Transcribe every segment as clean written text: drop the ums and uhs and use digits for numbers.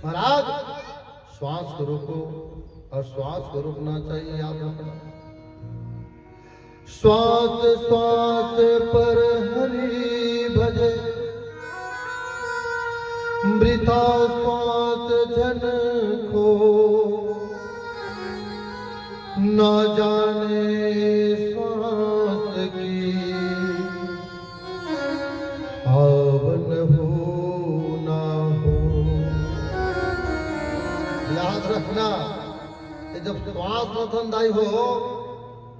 महाराज श्वास को रोको और श्वास को रुकना चाहिए। याद रखना, श्वास श्वास पर हरि भजे, वृथा श्वास जन को, न जाने श्वास की आवन हो ना हो। याद रखना, जब श्वास रतनदायी हो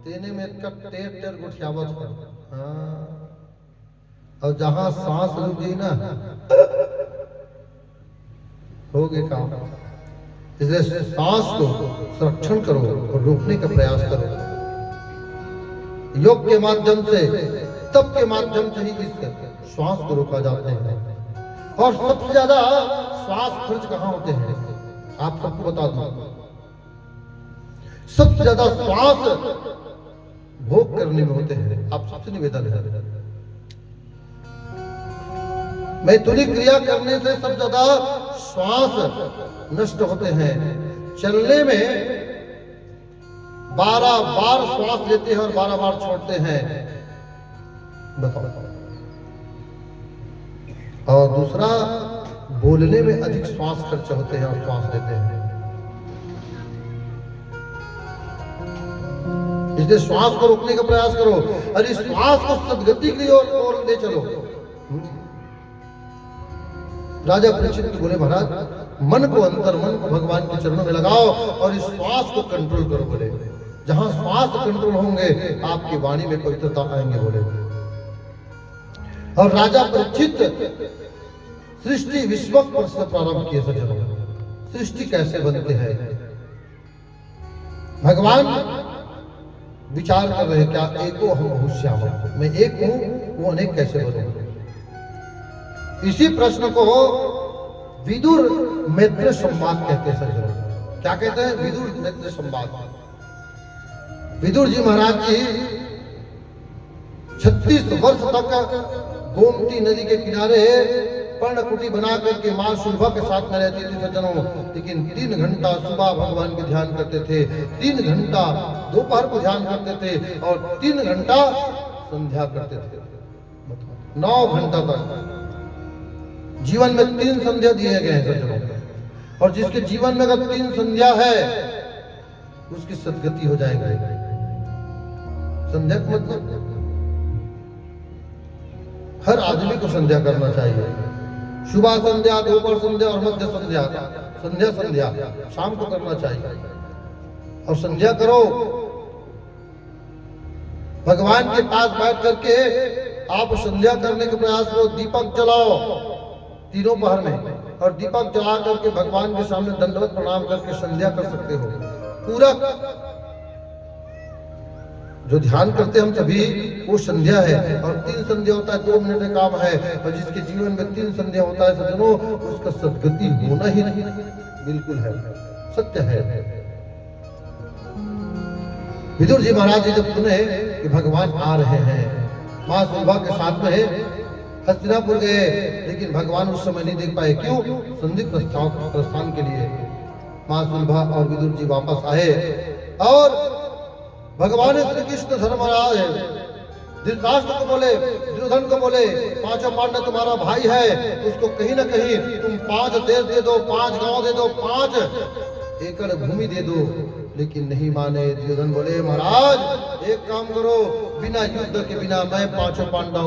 तेने में टेर टेर गुठियावत कर। हाँ, और जहां सांस रुक गई ना हो गए काम। इसलिए सांस को संरक्षण करो और रोकने का प्रयास करो। योग के माध्यम से, तप के माध्यम से ही इस श्वास को रोका जाते हैं। और सबसे ज्यादा श्वास खर्च कहाँ होते हैं आप सबको बता दूं। सबसे ज्यादा श्वास भोग करने में होते हैं। आप सबसे निवेदन है, मैथुनी क्रिया करने से सबसे ज्यादा श्वास नष्ट होते हैं। चलने में 12 बार श्वास लेते हैं और 12 बार छोड़ते हैं। बताओ। और दूसरा, बोलने में अधिक श्वास खर्च होते हैं और श्वास लेते हैं। इसलिए श्वास को रोकने का प्रयास करो और इस श्वास को सद्गति की ओर ले चलो। राजा परीक्षित को बोले, महाराज मन को, अंतर मन को भगवान के चरणों में लगाओ और इस श्वास को कंट्रोल करो। बोले, जहां श्वास कंट्रोल होंगे आपकी वाणी में पवित्रता आएंगे। बोले, और राजा परीक्षित सृष्टि विश्वक पर से प्रारंभ किए। सज्जनों, सृष्टि कैसे बनते हैं भगवान विचार कर रहे, क्या एको हम बहुश्याम, मैं एक हूं वो अनेक कैसे बनूं। इसी प्रश्न को विदुर मैत्र संवाद कहते हैं। सज्जनों, क्या कहते हैं? विदुर मैत्र संवाद। विदुर जी महाराज जी 36 वर्ष तक गोमती नदी के किनारे पर्णकुटी बना करके मां शुल्भा के साथ में रहती थी। सज्जनों, लेकिन 3 घंटा सुबह भगवान के ध्यान करते थे, 3 घंटा दोपहर को ध्यान करते थे और 3 घंटा संध्या करते थे। 9 घंटा तक जीवन में 3 संध्या दिए गए हैं सज्जनों। और जिसके जीवन में अगर 3 संध्या है उसकी सद्गति हो जाएगी। संध्या का मतलब हर आदमी को संध्या करना चाहिए। सुबह संध्या, दोपहर संध्या और मध्य संध्या, संध्या शाम को करना चाहिए। और संध्या करो, भगवान के पास बैठ करके आप संध्या करने का प्रयास करो। दीपक जलाओ तीनों पहर में, और दीपक जला करके भगवान के सामने दंडवत प्रणाम करके संध्या कर सकते हो। पूरक जो ध्यान करते हम सभी वो संध्या है, और 3 संध्या होता है, 2 मिनट का काम है, और जिसके जीवन में 3 संध्या होता है सज्जनों, उसका सदगति होना ही बिल्कुल है, सत्य है। विदुर जी महाराज जी जब सुने कि भगवान आ रहे हैं, मां सुलभा के साथ में हस्तिनापुर गए, लेकिन भगवान उस समय नहीं देख पाए। क्यों? संधि प्रस्थान के लिए मां सुलभा और विदुर जी वापस आए, और भगवान श्री कृष्ण धर्मराज धृतराष्ट्र को बोले, दुर्योधन को बोले, पांचों पांडव तुम्हारा भाई है, उसको कहीं ना कहीं तुम 5 देश दे दो, 5 गांव दे दो, 5 एकड़ भूमि दे दो। लेकिन नहीं माने। दुर्योधन बोले, महाराज एक काम करो, बिना युद्ध के बिना मैं 5 पांडव